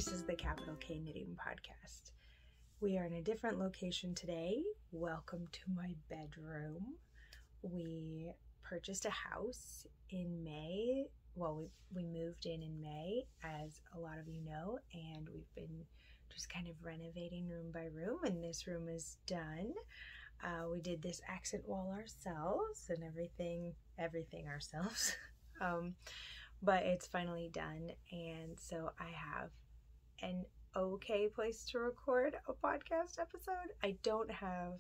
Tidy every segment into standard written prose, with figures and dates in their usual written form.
This is the Capital K Knitting Podcast. We are in a different location today. Welcome to my bedroom. We purchased a house in May. Well, we moved in May, as a lot of you know, and we've been just kind of renovating room by room, and this room is done. We did this accent wall ourselves and everything ourselves. But it's finally done, and so I have an okay place to record a podcast episode. I don't have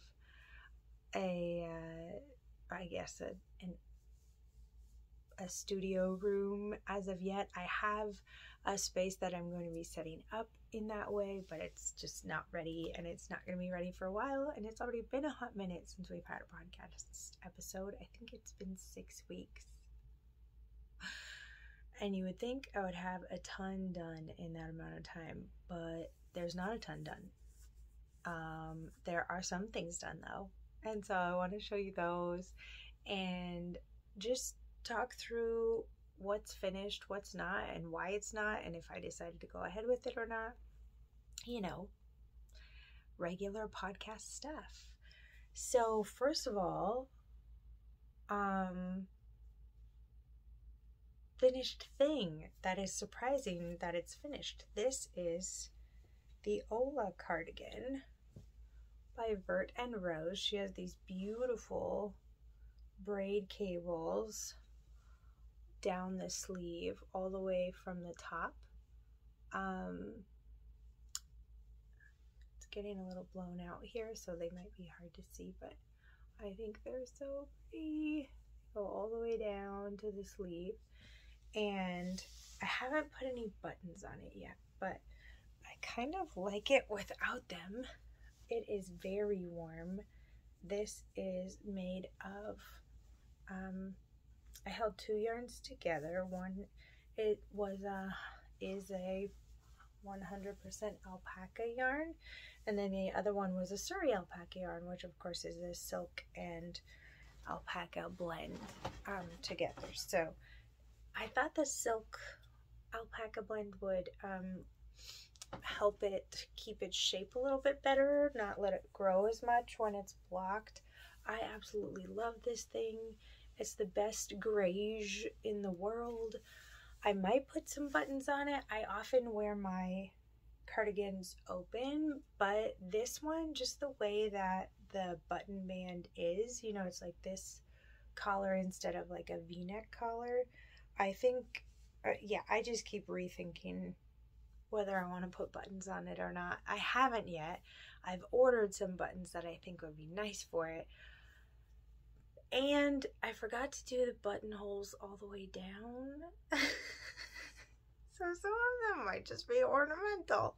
a studio room as of yet. I have a space that I'm going to be setting up in that way, but it's just not ready, and it's not going to be ready for a while, and it's already been a hot minute since we've had a podcast episode. I think it's been 6 weeks. And you would think I would have a ton done in that amount of time, but there's not a ton done. There are some things done though, and so I want to show you those and just talk through what's finished, what's not, and why it's not, and if I decided to go ahead with it or not. You know, regular podcast stuff. So first of all, finished thing that is surprising that it's finished. This is the Ola Cardigan by Vert and Rose. She has these beautiful braid cables down the sleeve all the way from the top. It's getting a little blown out here, so they might be hard to see, but I think they're so pretty. Go all the way down to the sleeve. And I haven't put any buttons on it yet, but I kind of like it without them. It is very warm. This is made of, I held 2 yarns together. One, is a 100% alpaca yarn, and then the other one was a Surrey alpaca yarn, which of course is a silk and alpaca blend together. So I thought the silk alpaca blend would help it keep its shape a little bit better, not let it grow as much when it's blocked. I absolutely love this thing. It's the best greige in the world. I might put some buttons on it. I often wear my cardigans open, but this one, just the way that the button band is, you know, it's like this collar instead of like a V-neck collar. I think, I just keep rethinking whether I want to put buttons on it or not. I haven't yet. I've ordered some buttons that I think would be nice for it. And I forgot to do the buttonholes all the way down. So some of them might just be ornamental.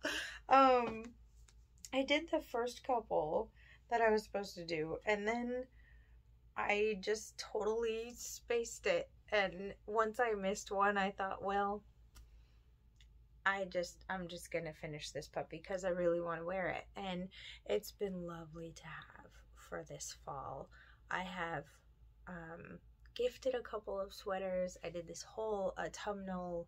I did the first couple that I was supposed to do, and then I just totally spaced it. And once I missed one, I thought, well, I'm just going to finish this puppy because I really want to wear it. And it's been lovely to have for this fall. I have gifted a couple of sweaters. I did this whole autumnal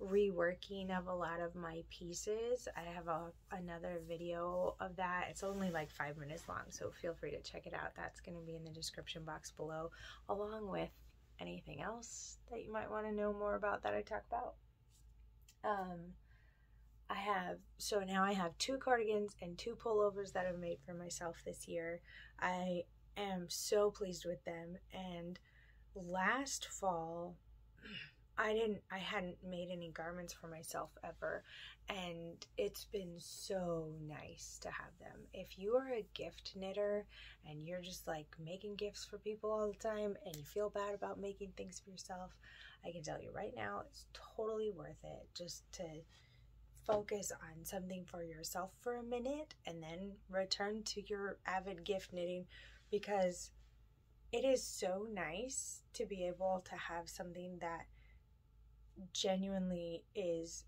reworking of a lot of my pieces. I have another video of that. It's only like 5 minutes long, so feel free to check it out. That's going to be in the description box below, along with anything else that you might want to know more about that I talk about. Now I have 2 cardigans and 2 pullovers that I've made for myself this year. I am so pleased with them, and last fall I hadn't made any garments for myself ever, and it's been so nice to have them. If you are a gift knitter and you're just like making gifts for people all the time and you feel bad about making things for yourself, I can tell you right now it's totally worth it just to focus on something for yourself for a minute and then return to your avid gift knitting, because it is so nice to be able to have something that genuinely is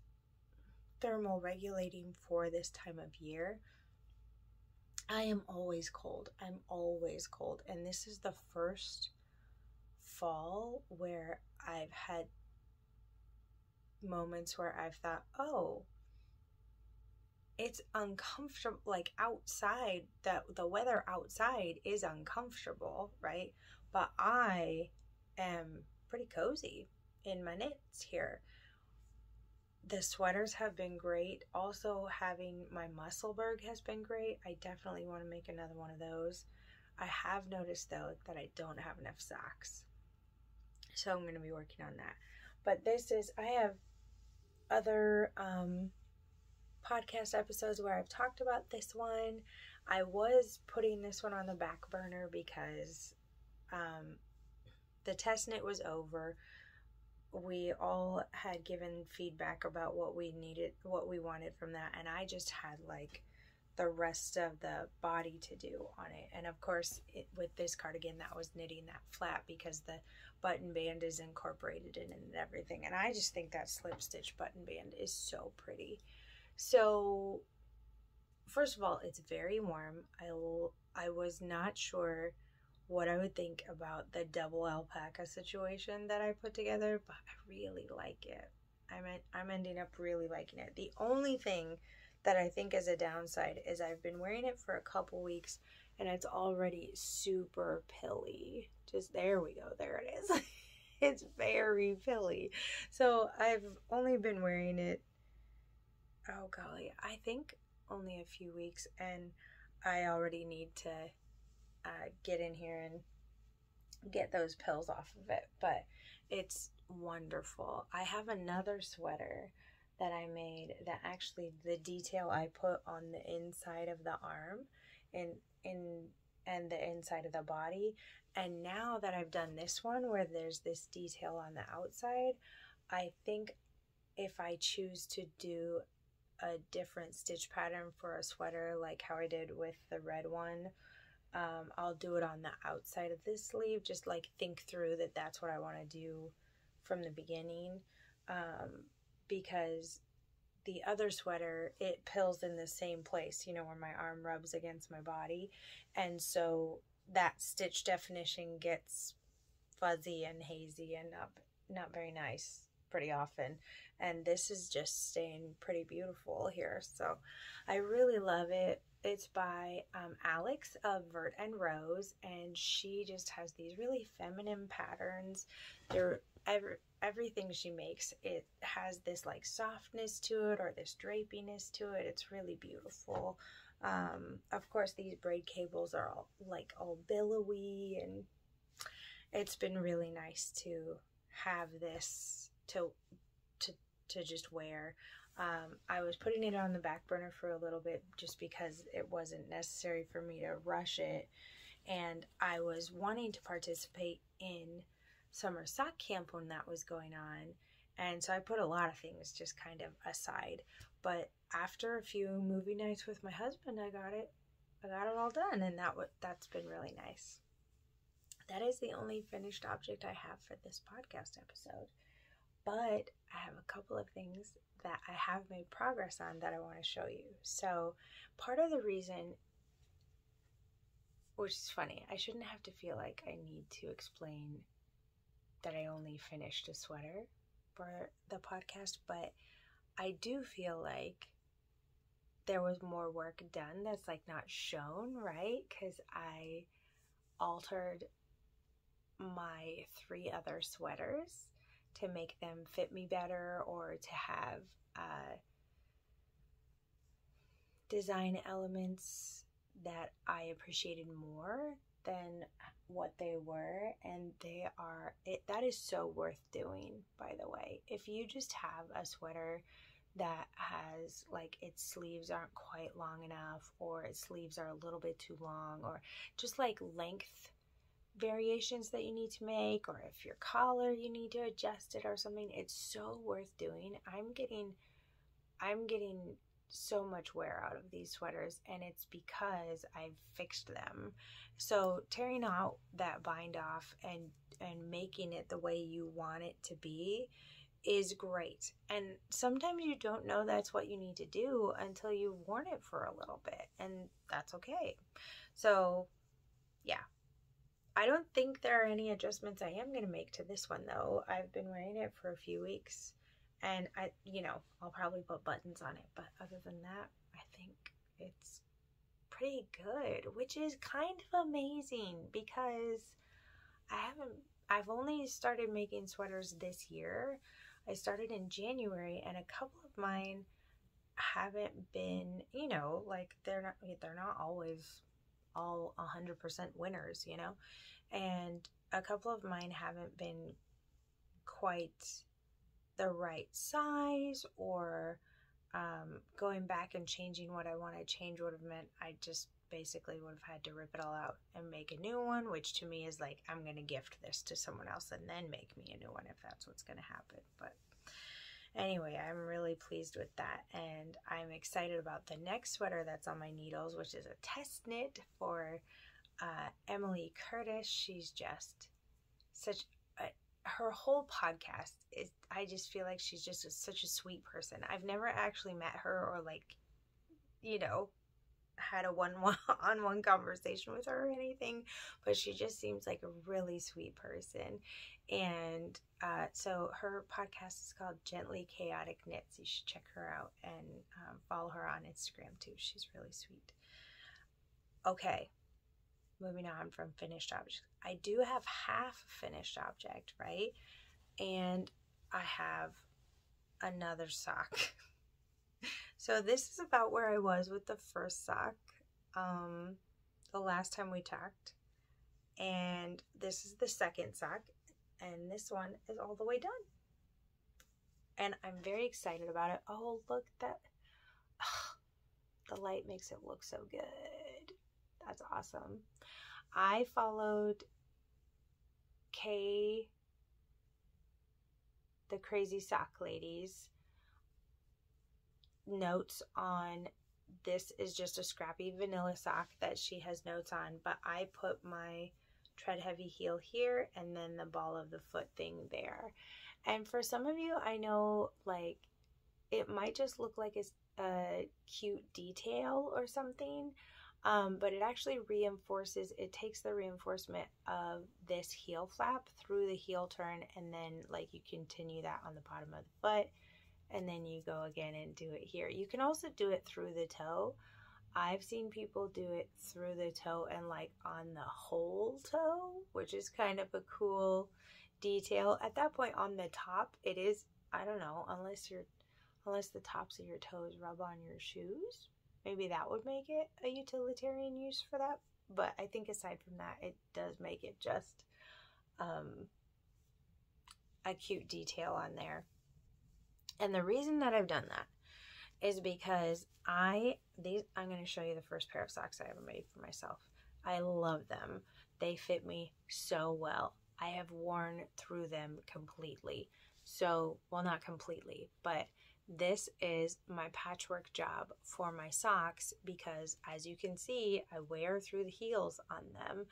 thermal regulating for this time of year. I am always cold. I'm always cold. And this is the first fall where I've had moments where I've thought, oh, it's uncomfortable, like outside, the weather outside is uncomfortable, right? But I am pretty cozy in my knits here. The sweaters have been great. Also, having my Musselburgh has been great. I definitely want to make another one of those. I have noticed though that I don't have enough socks, so I'm going to be working on that. But I have other podcast episodes where I've talked about this one. I was putting this one on the back burner because the test knit was over. We all had given feedback about what we needed, what we wanted from that, and I just had like the rest of the body to do on it. And of course, with this cardigan, that was knitting that flat because the button band is incorporated in it and everything. And I just think that slip stitch button band is so pretty. So first of all, it's very warm. I was not sure what I would think about the double alpaca situation that I put together, but I really like it. I'm ending up really liking it. The only thing that I think is a downside is I've been wearing it for a couple weeks and it's already super pilly. Just there we go, there it is. It's very pilly. So I've only been wearing it, oh golly, I think only a few weeks, and I already need to get in here and get those pills off of it, but it's wonderful. I have another sweater that I made that actually the detail I put on the inside of the arm and the inside of the body, and now that I've done this one where there's this detail on the outside, I think if I choose to do a different stitch pattern for a sweater like how I did with the red one, I'll do it on the outside of this sleeve. Just like think through that that's what I want to do from the beginning, because the other sweater, it pills in the same place, you know, where my arm rubs against my body, and so that stitch definition gets fuzzy and hazy and not very nice pretty often, and this is just staying pretty beautiful here, so I really love it. It's by Alex of Vert and Rose, and she just has these really feminine patterns. Everything she makes, it has this like softness to it or this drapiness to it. It's really beautiful. Of course, these braid cables are all billowy, and it's been really nice to have this to just wear. I was putting it on the back burner for a little bit just because it wasn't necessary for me to rush it, and I was wanting to participate in summer sock camp when that was going on, and so I put a lot of things just kind of aside. But after a few movie nights with my husband, I got it all done, and that's been really nice. That is the only finished object I have for this podcast episode, but I have a couple of things that I have made progress on that I want to show you. So part of the reason, which is funny, I shouldn't have to feel like I need to explain that I only finished a sweater for the podcast, but I do feel like there was more work done that's like not shown, right? Because I altered my 3 other sweaters to make them fit me better, or to have design elements that I appreciated more than what they were, and that is so worth doing, by the way. If you just have a sweater that has like its sleeves aren't quite long enough, or its sleeves are a little bit too long, or just like length variations that you need to make, or if your collar you need to adjust it or something, it's so worth doing. I'm getting so much wear out of these sweaters, and it's because I've fixed them. So tearing out that bind off and making it the way you want it to be is great, and sometimes you don't know that's what you need to do until you've worn it for a little bit, and that's okay. So yeah, I don't think there are any adjustments I am going to make to this one though. I've been wearing it for a few weeks, and I'll probably put buttons on it, but other than that, I think it's pretty good, which is kind of amazing because I've only started making sweaters this year. I started in January, and a couple of mine haven't been, you know, like they're not always all 100% winners, you know, and a couple of mine haven't been quite the right size, or going back and changing what I want to change would have meant I just basically would have had to rip it all out and make a new one, which to me is like, I'm going to gift this to someone else and then make me a new one if that's what's going to happen. But anyway, I'm really pleased with that, and I'm excited about the next sweater that's on my needles, which is a test knit for Emily Curtis. She's just such a, her whole podcast is, I just feel like she's just such a sweet person. I've never actually met her or like, you know, had a one-on-one conversation with her or anything, but she just seems like a really sweet person. And so her podcast is called Gently Chaotic Knits. You should check her out and follow her on Instagram too. She's really sweet. Okay, moving on from finished objects. I do have half a finished object, right? And I have another sock. So this is about where I was with the first sock the last time we talked. And this is the second sock. And this one is all the way done. And I'm very excited about it. Oh, look, that. The light makes it look so good. That's awesome. I followed the Crazy Sock Lady's notes on this. Is just a scrappy vanilla sock that she has notes on, but I put my tread heavy heel here and then the ball of the foot thing there. And for some of you, I know like it might just look like it's a cute detail or something, but it actually reinforces, it takes the reinforcement of this heel flap through the heel turn, and then like you continue that on the bottom of the foot, and then you go again and do it here. You can also do it through the toe. I've seen people do it through the toe and like on the whole toe, which is kind of a cool detail. At that point on the top, it is, I don't know, unless the tops of your toes rub on your shoes, maybe that would make it a utilitarian use for that. But I think aside from that, it does make it just a cute detail on there. And the reason that I've done that is because I'm going to show you the first pair of socks I ever made for myself. I love them. They fit me so well. I have worn through them completely. So, well, not completely, but this is my patchwork job for my socks because, as you can see, I wear through the heels on them,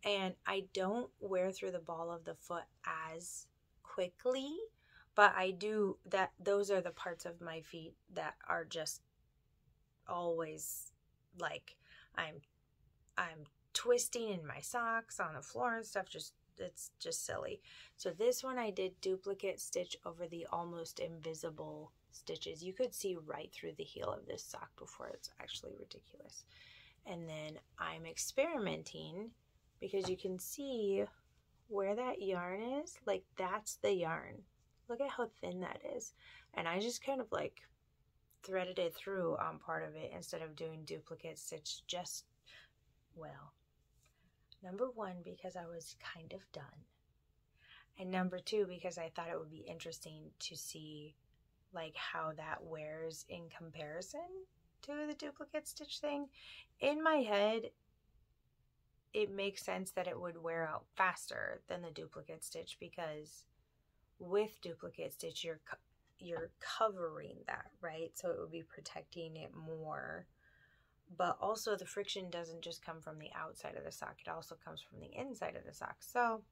and I don't wear through the ball of the foot as quickly, but I do that. Those are the parts of my feet that are just always like I'm twisting in my socks on the floor and stuff. It's just silly. So this one I did duplicate stitch over the almost invisible stitches. You could see right through the heel of this sock before. It's actually ridiculous. And then I'm experimenting because you can see where that yarn is. Like, that's the yarn. Look at how thin that is. And I just kind of like threaded it through on part of it instead of doing duplicate stitch. Just, well, number one, because I was kind of done. And number two, because I thought it would be interesting to see like how that wears in comparison to the duplicate stitch thing. In my head, it makes sense that it would wear out faster than the duplicate stitch because with duplicate stitch, you're covering that, right? So it would be protecting it more. But also the friction doesn't just come from the outside of the sock. It also comes from the inside of the sock. So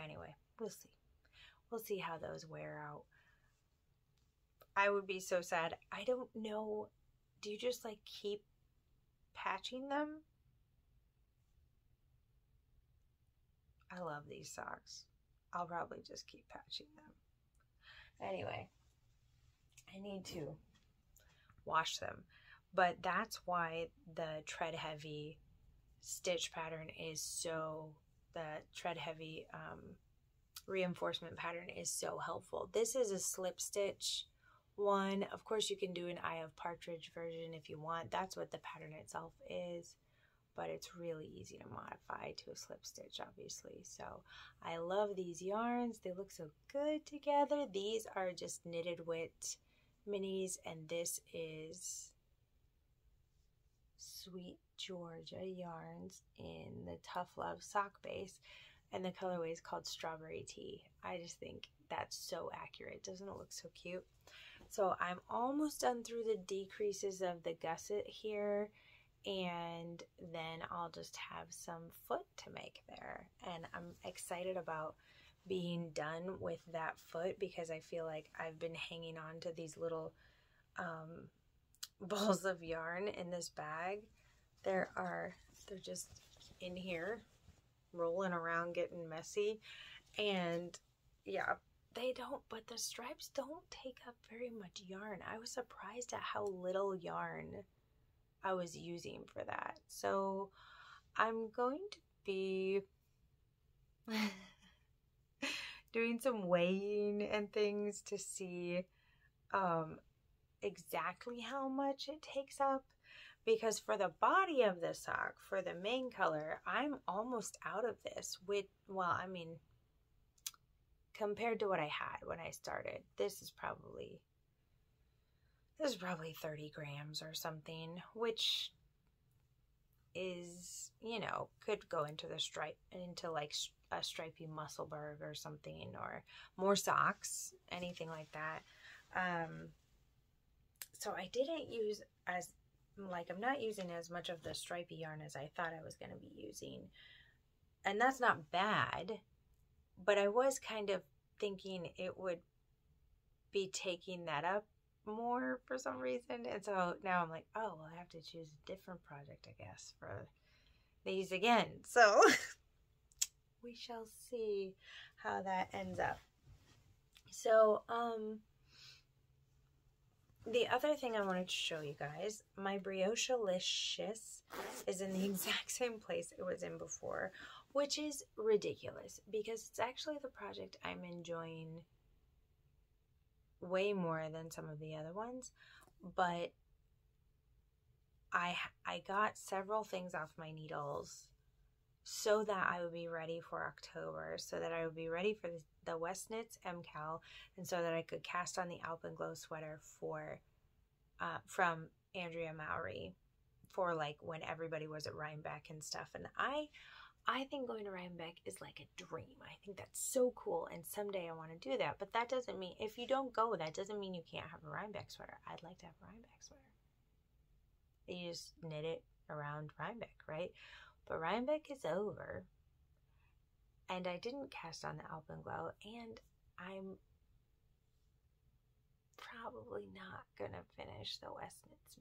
anyway, we'll see. We'll see how those wear out. I would be so sad. I don't know. Do you just like keep patching them? I love these socks. I'll probably just keep patching them. Anyway, I need to wash them. but that's why the tread heavy stitch pattern is so, the tread heavy reinforcement pattern is so helpful. This is a slip stitch one. Of course, you can do an Eye of Partridge version if you want. That's what the pattern itself is, but it's really easy to modify to a slip stitch, obviously. So I love these yarns. They look so good together. These are just Knitted Wit minis, and this is Sweet Georgia yarns in the Tough Love sock base, and the colorway is called Strawberry Tea. I just think that's so accurate. Doesn't it look so cute? So I'm almost done through the decreases of the gusset here, and then I'll just have some foot to make there. And I'm excited about being done with that foot because I feel like I've been hanging on to these little balls of yarn in this bag. They're just in here rolling around getting messy, and yeah, but the stripes don't take up very much yarn. I was surprised at how little yarn I was using for that. So I'm going to be doing some weighing and things to see exactly how much it takes up, because for the body of the sock, for the main color, I'm almost out of this. Well, I mean, compared to what I had when I started, this is probably 30 grams or something, which is, you know, could go into like a stripy Musselburgh or something, or more socks, anything like that. So I didn't use I'm not using as much of the stripy yarn as I thought I was going to be using. And that's not bad, but I was kind of thinking it would be taking that up more for some reason. And so now I'm like, oh, well, I have to choose a different project, I guess, for these again. So we shall see how that ends up. So, the other thing I wanted to show you guys, my Brioche-licious is in the exact same place it was in before, which is ridiculous because it's actually the project I'm enjoying way more than some of the other ones. But I got several things off my needles so that I would be ready for October, so that I would be ready for the West Knits MCAL, and so that I could cast on the Alpenglow sweater for from Andrea Mowry for like when everybody was at Rhinebeck and stuff. And I think going to Rhinebeck is like a dream. I think that's so cool, and someday I want to do that. But that doesn't mean, if you don't go, that doesn't mean you can't have a Rhinebeck sweater. I'd like to have a Rhinebeck sweater. You just knit it around Rhinebeck, right? But Rhinebeck is over, and I didn't cast on the Alpenglow, and I'm probably not gonna finish the West Knits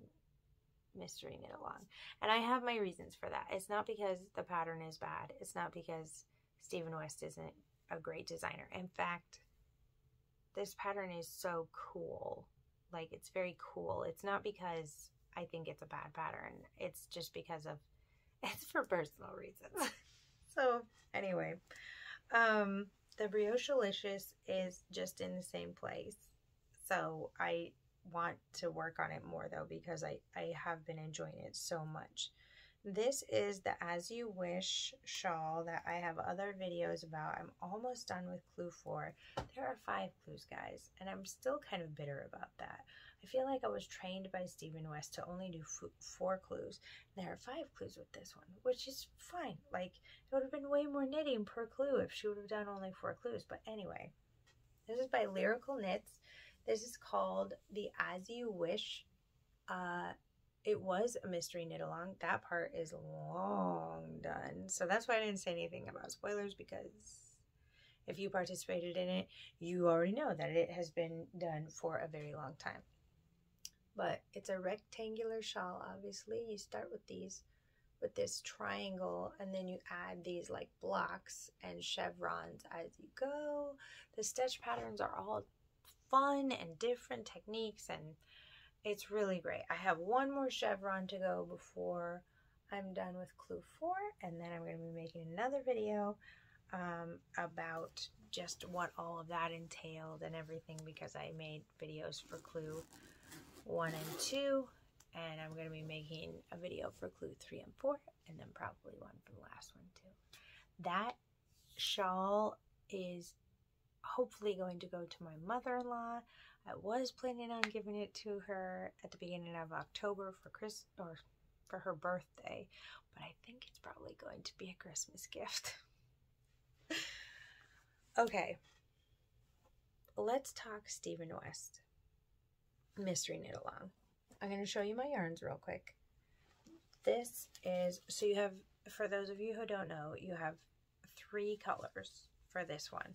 Mystery Knit Along, and I have my reasons for that. It's not because the pattern is bad. It's not because Stephen West isn't a great designer. In fact, this pattern is so cool. Like, it's very cool. It's not because I think it's a bad pattern. It's just because it's for personal reasons. So anyway, the Brioche-licious is just in the same place. So I want to work on it more though, because I have been enjoying it so much. This is the As You Wish shawl that I have other videos about. I'm almost done with clue 4. There are 5 clues, guys, and I'm still kind of bitter about that. I feel like I was trained by Stephen West to only do 4 clues. There are 5 clues with this one, which is fine. Like, it would have been way more knitting per clue if she would have done only 4 clues. But anyway, this is by Lyrical Knits. This is called the As You Wish. It was a mystery knit along. That part is long done. So that's why I didn't say anything about spoilers, because if you participated in it, you already know that it has been done for a very long time. But it's a rectangular shawl, obviously. You start with this triangle, and then you add these like blocks and chevrons as you go. The stitch patterns are all fun and different techniques, and it's really great. I have one more chevron to go before I'm done with clue 4, and then I'm going to be making another video about just what all of that entailed and everything, because I made videos for clue 1 and 2, and I'm going to be making a video for clue 3 and 4, and then probably one for the last one too. That shawl is hopefully going to go to my mother-in-law. I was planning on giving it to her at the beginning of October for her birthday, but I think it's probably going to be a Christmas gift. Okay, let's talk Stephen West Mystery Knit Along. I'm going to show you my yarns real quick. This is, so you have, for those of you who don't know, you have 3 colors for this one.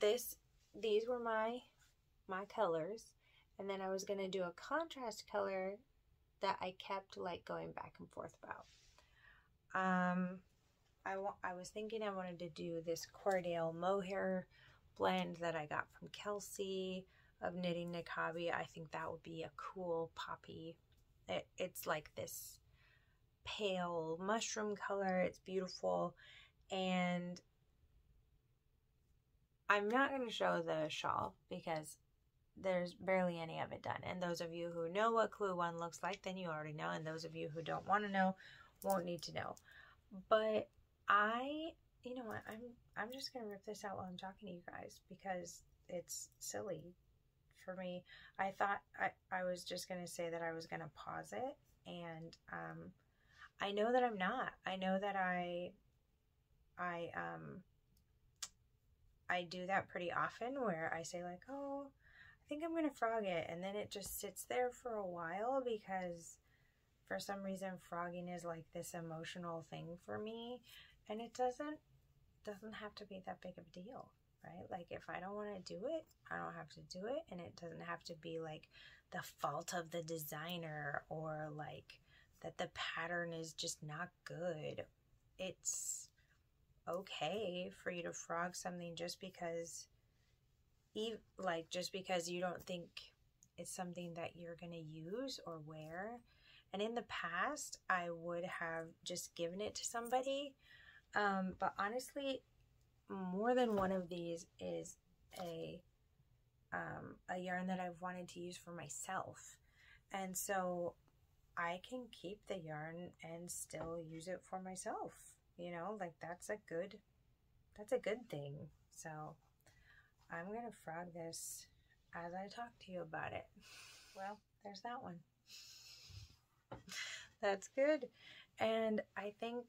These were my colors, and then I was going to do a contrast color that I kept like going back and forth about. I was thinking I wanted to do this Cordale mohair blend that I got from Kelsey of Knitting Nikabi. I think that would be a cool poppy. It's like this pale mushroom color. It's beautiful, and I'm not going to show the shawl because there's barely any of it done. And those of you who know what clue 1 looks like, then you already know. And those of you who don't want to know won't need to know. But you know what, I'm just going to rip this out while I'm talking to you guys because it's silly for me. I thought I was just going to say that I was going to pause it. And I know that I'm not. I know that I do that pretty often where I say like, oh, I think I'm going to frog it. And then it just sits there for a while because for some reason frogging is like this emotional thing for me. And it doesn't have to be that big of a deal, right? Like if I don't want to do it, I don't have to do it. And it doesn't have to be like the fault of the designer or like that the pattern is just not good. It's okay for you to frog something just because you don't think it's something that you're going to use or wear. And in the past, I would have just given it to somebody. But honestly, more than one of these is a yarn that I've wanted to use for myself. And so I can keep the yarn and still use it for myself. You know, like that's a good thing. So I'm going to frog this as I talk to you about it. Well, there's that one. That's good. And I think,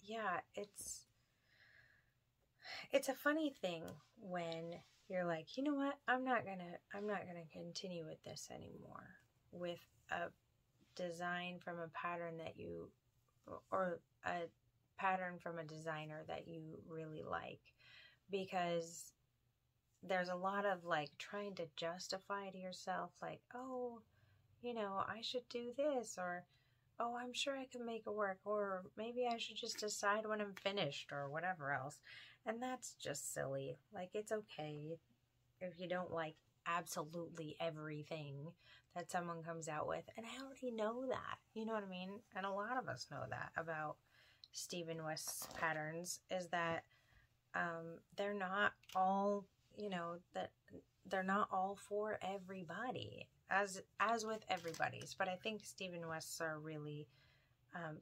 yeah, it's a funny thing when you're like, you know what, I'm not gonna continue with this anymore with a design from a pattern that you, or a pattern from a designer that you really like, because there's a lot of like trying to justify to yourself like, oh, you know, I should do this, or oh, I'm sure I can make it work, or maybe I should just decide when I'm finished, or whatever else. And that's just silly. Like, it's okay if you don't like absolutely everything that someone comes out with. And I already know that, you know what I mean? And a lot of us know that about Stephen West's patterns, is that they're not all, you know, that they're not all for everybody, as with everybody's. But I think Stephen West's are really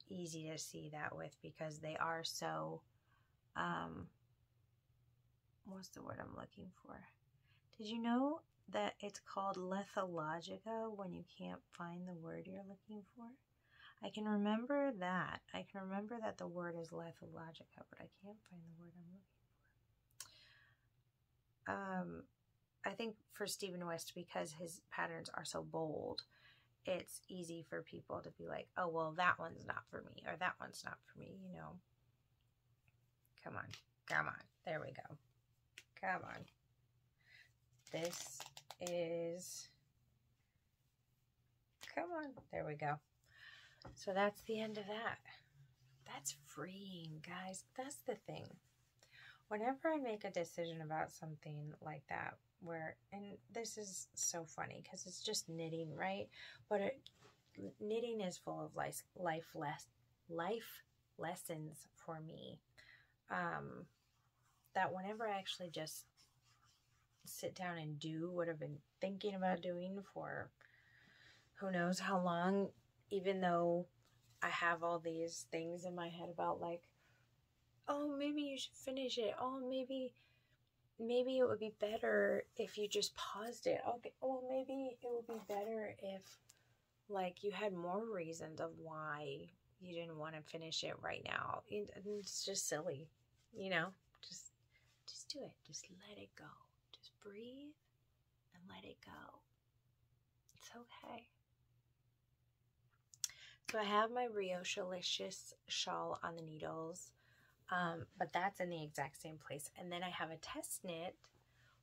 easy to see that with, because they are so, what's the word I'm looking for? Did you know that it's called lethologica when you can't find the word you're looking for? I can remember that. I can remember that the word is lethologica, but I can't find the word I'm looking for. I think for Stephen West, because his patterns are so bold, it's easy for people to be like, oh, well, that one's not for me, or that one's not for me, you know. Come on. Come on. There we go. Come on. This is... Come on. There we go. So that's the end of that. That's freeing, guys. That's the thing. Whenever I make a decision about something like that, and this is so funny because it's just knitting, right? But knitting is full of life lessons for me, that whenever I actually just sit down and do what I've been thinking about doing for who knows how long, even though I have all these things in my head about like, oh, maybe you should finish it. Oh, maybe it would be better if you just paused it. Okay, well, maybe it would be better if like you had more reasons of why you didn't want to finish it right now. It's just silly, you know? Just do it. Just let it go. Just breathe and let it go. It's okay. So I have my Rioshalicious shawl on the needles, but that's in the exact same place. And then I have a test knit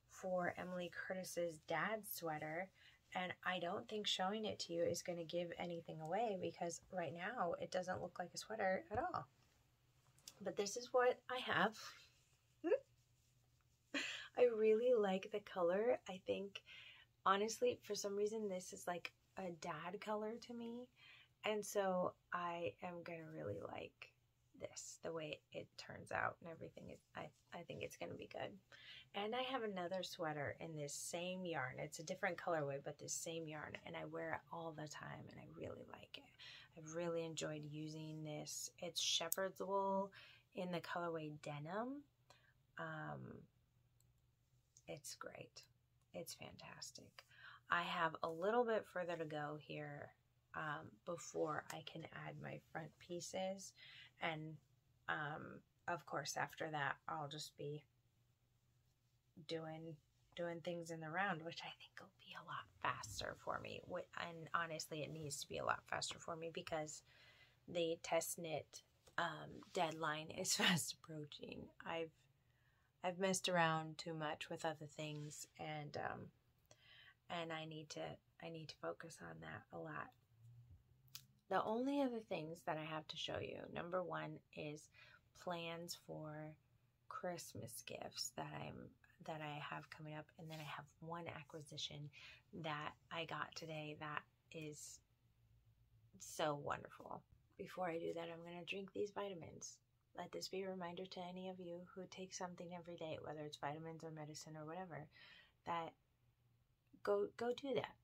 for Emily Curtis's dad's sweater, and I don't think showing it to you is going to give anything away because right now it doesn't look like a sweater at all. But this is what I have. I really like the color. I think, honestly, for some reason, this is like a dad color to me. And so I am going to really like this, the way it turns out and everything. I think it's going to be good. And I have another sweater in this same yarn. It's a different colorway, but this same yarn. And I wear it all the time, and I really like it. I've really enjoyed using this. It's shepherd's wool in the colorway denim. It's great. It's fantastic. I have a little bit further to go here before I can add my front pieces. And of course, after that, I'll just be doing things in the round, which I think will be a lot faster for me. And honestly, it needs to be a lot faster for me because the test knit deadline is fast approaching. I've messed around too much with other things, and I need to focus on that a lot. The only other things that I have to show you, number one, is plans for Christmas gifts that I have coming up, and then I have one acquisition that I got today that is so wonderful. Before I do that, I'm going to drink these vitamins. Let this be a reminder to any of you who take something every day, whether it's vitamins or medicine or whatever, that go do that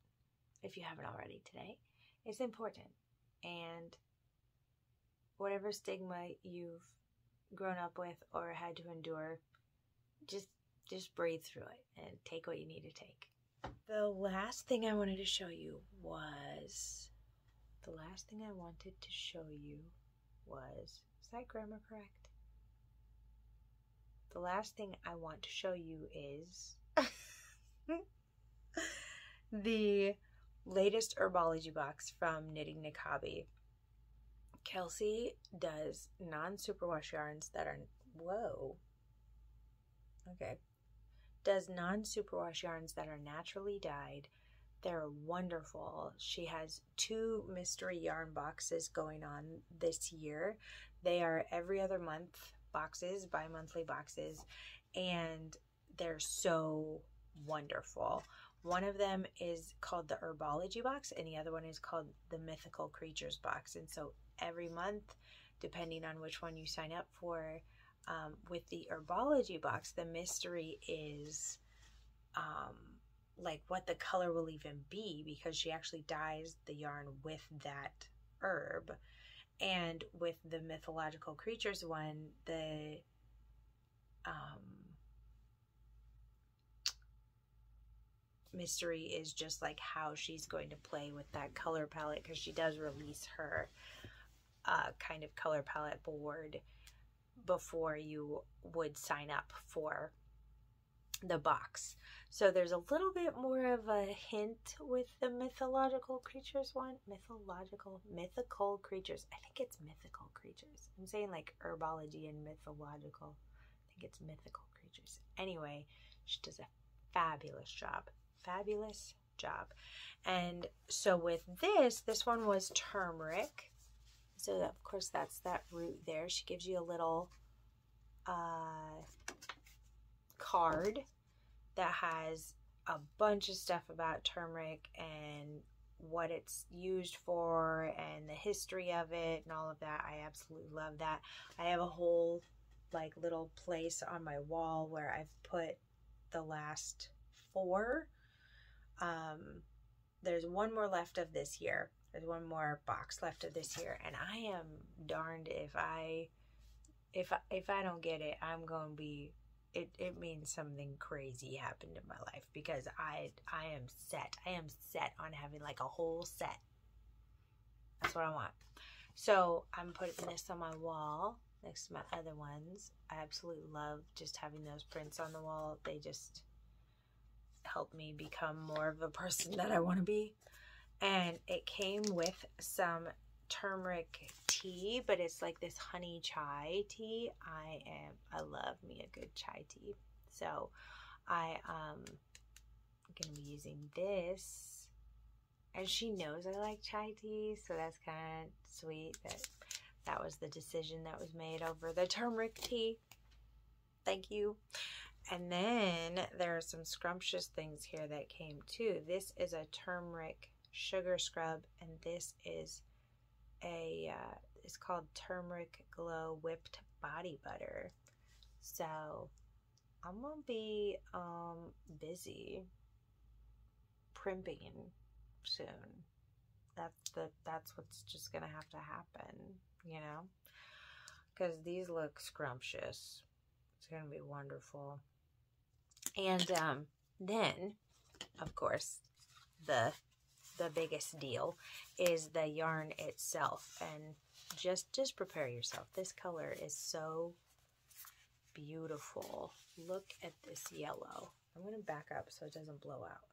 if you haven't already today. It's important. And whatever stigma you've grown up with or had to endure, just breathe through it and take what you need to take. The last thing I wanted to show you was, is that grammar correct? The last thing I want to show you is the latest Herbology box from Knitting Nikabi. Kelsey does non-superwash yarns that are, does non-superwash yarns that are naturally dyed. They're wonderful. She has 2 mystery yarn boxes going on this year. They are every other month boxes, bi-monthly boxes, and they're so wonderful. One of them is called the Herbology box, and the other one is called the Mythical Creatures box. And so every month, depending on which one you sign up for, with the Herbology box, the mystery is like what the color will even be, because she actually dyes the yarn with that herb. And with the Mythological Creatures one, the mystery is just like how she's going to play with that color palette, because she does release her kind of color palette board before you would sign up for the box. So there's a little bit more of a hint with the Mythological Creatures one. Mythical Creatures. I think it's Mythical Creatures. I'm saying like Herbology and Mythological. I think it's Mythical Creatures. Anyway, she does a fabulous job. Fabulous job. And so with this one was turmeric. So that, of course, that's that root there. She gives you a little card that has a bunch of stuff about turmeric and what it's used for and the history of it and all of that. I absolutely love that. I have a whole like little place on my wall where I've put the last 4. There's one more left of this year. There's one more box left of this year, and I am darned if I don't get it, I'm going to be, it means something crazy happened in my life, because I am set. I am set on having like a whole set. That's what I want. So I'm putting this on my wall next to my other ones. I absolutely love just having those prints on the wall. They just help me become more of the person that I want to be. And it came with some turmeric tea, but it's like this honey chai tea. I love me a good chai tea. So I'm gonna be using this, and she knows I like chai tea, so that's kind of sweet that was the decision that was made over the turmeric tea. Thank you. And then there are some scrumptious things here that came too. This is a turmeric sugar scrub, and this is it's called Turmeric Glow Whipped Body Butter. So I'm gonna be busy primping soon. That's what's just gonna have to happen, you know, because these look scrumptious. It's gonna be wonderful. And then, of course, the biggest deal is the yarn itself. And just prepare yourself. This color is so beautiful. Look at this yellow. I'm going to back up so it doesn't blow out.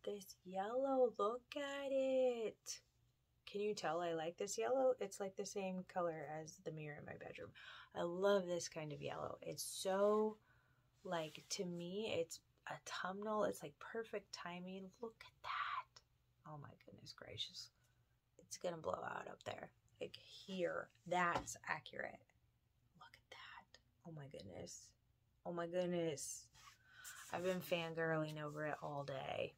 This yellow, look at it. Can you tell I like this yellow? It's like the same color as the mirror in my bedroom. I love this kind of yellow. It's so, like, to me, it's autumnal. It's like perfect timing. Look at that. Oh my goodness gracious. It's gonna blow out up there. Like here. That's accurate. Look at that. Oh my goodness. Oh my goodness. I've been fangirling over it all day.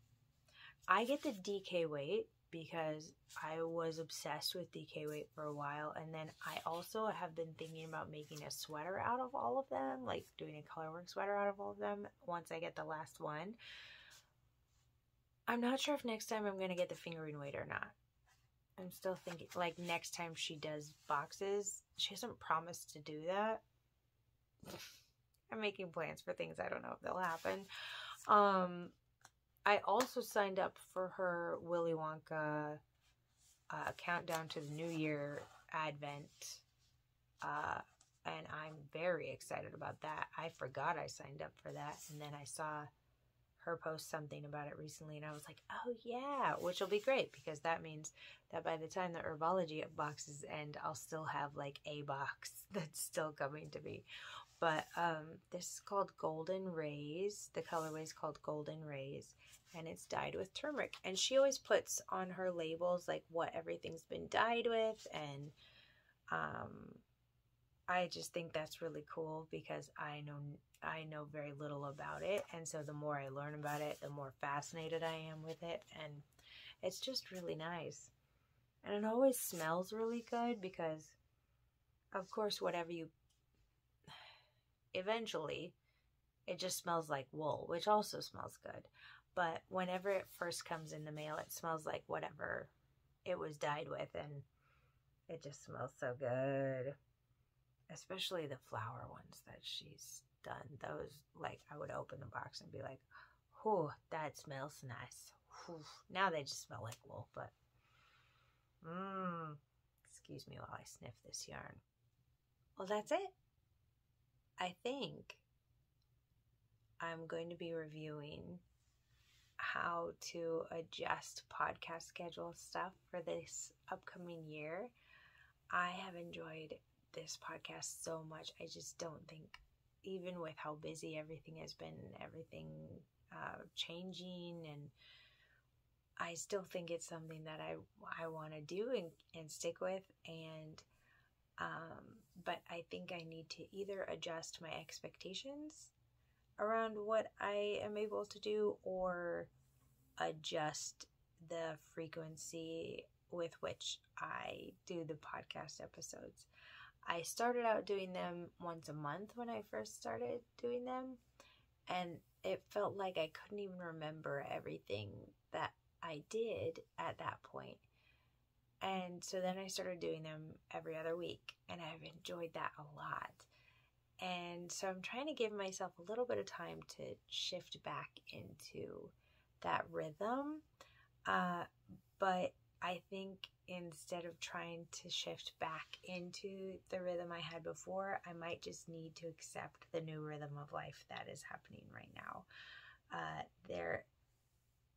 I get the DK weight because I was obsessed with DK weight for a while, and then I also have been thinking about making a sweater out of all of them, like doing a colorwork sweater out of all of them once I get the last one. I'm not sure if next time I'm going to get the fingering weight or not. I'm still thinking, like, next time she does boxes, she hasn't promised to do that. I'm making plans for things I don't know if they'll happen. I also signed up for her Willy Wonka countdown to the New Year Advent, and I'm very excited about that. I forgot I signed up for that, and then I saw her post something about it recently, and I was like, oh yeah, which will be great, because that means that by the time the Herbology boxes end, I'll still have like a box that's still coming to me. But this is called Golden Rays. The colorway is called Golden Rays, and it's dyed with turmeric. And she always puts on her labels like what everything's been dyed with, and I just think that's really cool, because I know very little about it, and so the more I learn about it, the more fascinated I am with it, and it's just really nice. And it always smells really good, because of course whatever you, eventually it just smells like wool, which also smells good, but whenever it first comes in the mail, it smells like whatever it was dyed with, and it just smells so good. Especially the flower ones that she's done. Those, like, I would open the box and be like, whew, that smells nice. Whew. Now they just smell like wool, but excuse me while I sniff this yarn. Well, that's it. I think I'm going to be reviewing how to adjust podcast schedule stuff for this upcoming year. I have enjoyed this podcast so much. I just don't think, even with how busy everything has been, everything changing, and I still think it's something that I want to do and stick with, and but I think I need to either adjust my expectations around what I am able to do, or adjust the frequency with which I do the podcast episodes. I started out doing them once a month when I first started doing them, and it felt like I couldn't even remember everything that I did at that point. And so then I started doing them every other week, and I've enjoyed that a lot. And so I'm trying to give myself a little bit of time to shift back into that rhythm. But I think instead of trying to shift back into the rhythm I had before, I might just need to accept the new rhythm of life that is happening right now. There,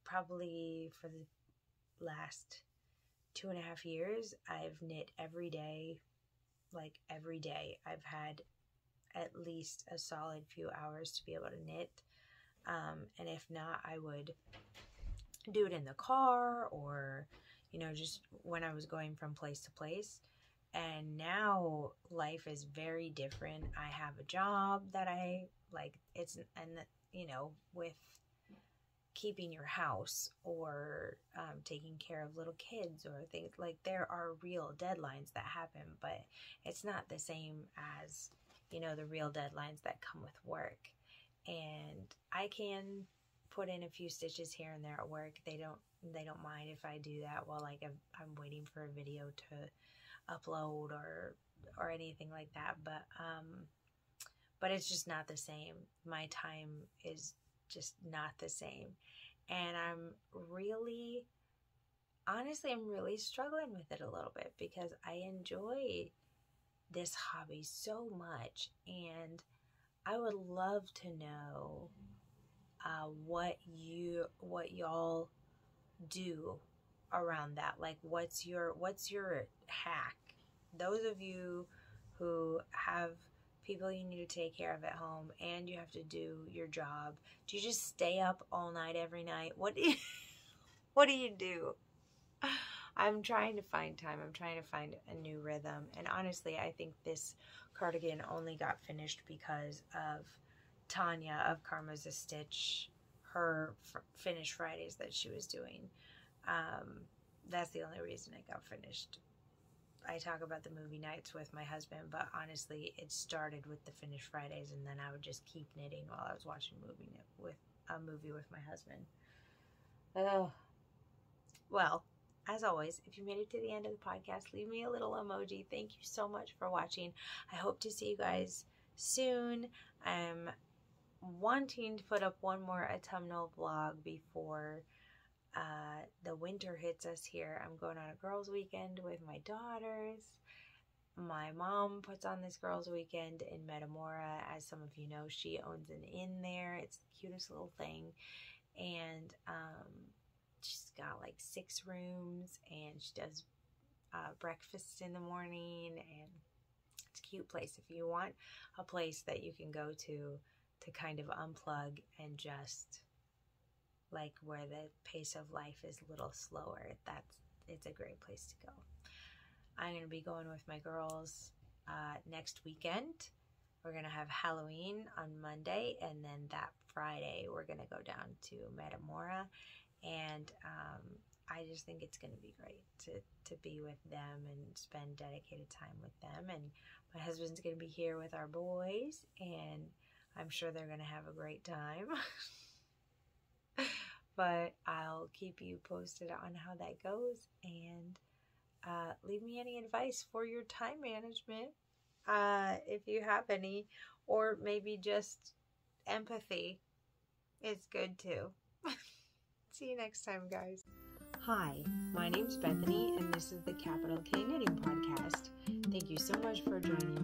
probably for the last 2.5 years, I've knit every day. Like every day, I've had at least a solid few hours to be able to knit. And if not, I would do it in the car, or, you know, just when I was going from place to place. And now life is very different. I have a job that I like. You know, with keeping your house, or taking care of little kids, or things like, there are real deadlines that happen, but it's not the same as, you know, the real deadlines that come with work. And I can put in a few stitches here and there at work. They don't mind if I do that while, like, I'm waiting for a video to upload or anything like that. But it's just not the same. My time is just not the same. And I'm really struggling with it a little bit, because I enjoy this hobby so much, and I would love to know what y'all do around that. Like, what's your hack? Those of you who have people you need to take care of at home, and you have to do your job, do you just stay up all night every night? What do you do? I'm trying to find time. I'm trying to find a new rhythm. And honestly, I think this cardigan only got finished because of Tanya of Karma's a Stitch, her Finish Fridays that she was doing. That's the only reason it got finished. I talk about the movie nights with my husband, but honestly, it started with the Finish Fridays, and then I would just keep knitting while I was watching a movie with my husband. Oh, well, as always, if you made it to the end of the podcast, leave me a little emoji. Thank you so much for watching. I hope to see you guys soon. I'm wanting to put up one more autumnal vlog before the winter hits us here. I'm going on a girls' weekend with my daughters. My mom puts on this girls' weekend in Metamora. As some of you know, she owns an inn there. It's the cutest little thing. And she's got like 6 rooms, and she does breakfast in the morning, and it's a cute place. If you want a place that you can go to kind of unplug and just, like, where the pace of life is a little slower, it's a great place to go. I'm going to be going with my girls next weekend. We're going to have Halloween on Monday, and then that Friday we're going to go down to Metamora. And I just think it's going to be great to be with them and spend dedicated time with them. And my husband's going to be here with our boys, and I'm sure they're going to have a great time. But I'll keep you posted on how that goes, and leave me any advice for your time management, if you have any, or maybe just empathy. It's good too. See you next time, guys. Hi, my name's Bethany, and this is the Capital K Knitting Podcast. Thank you so much for joining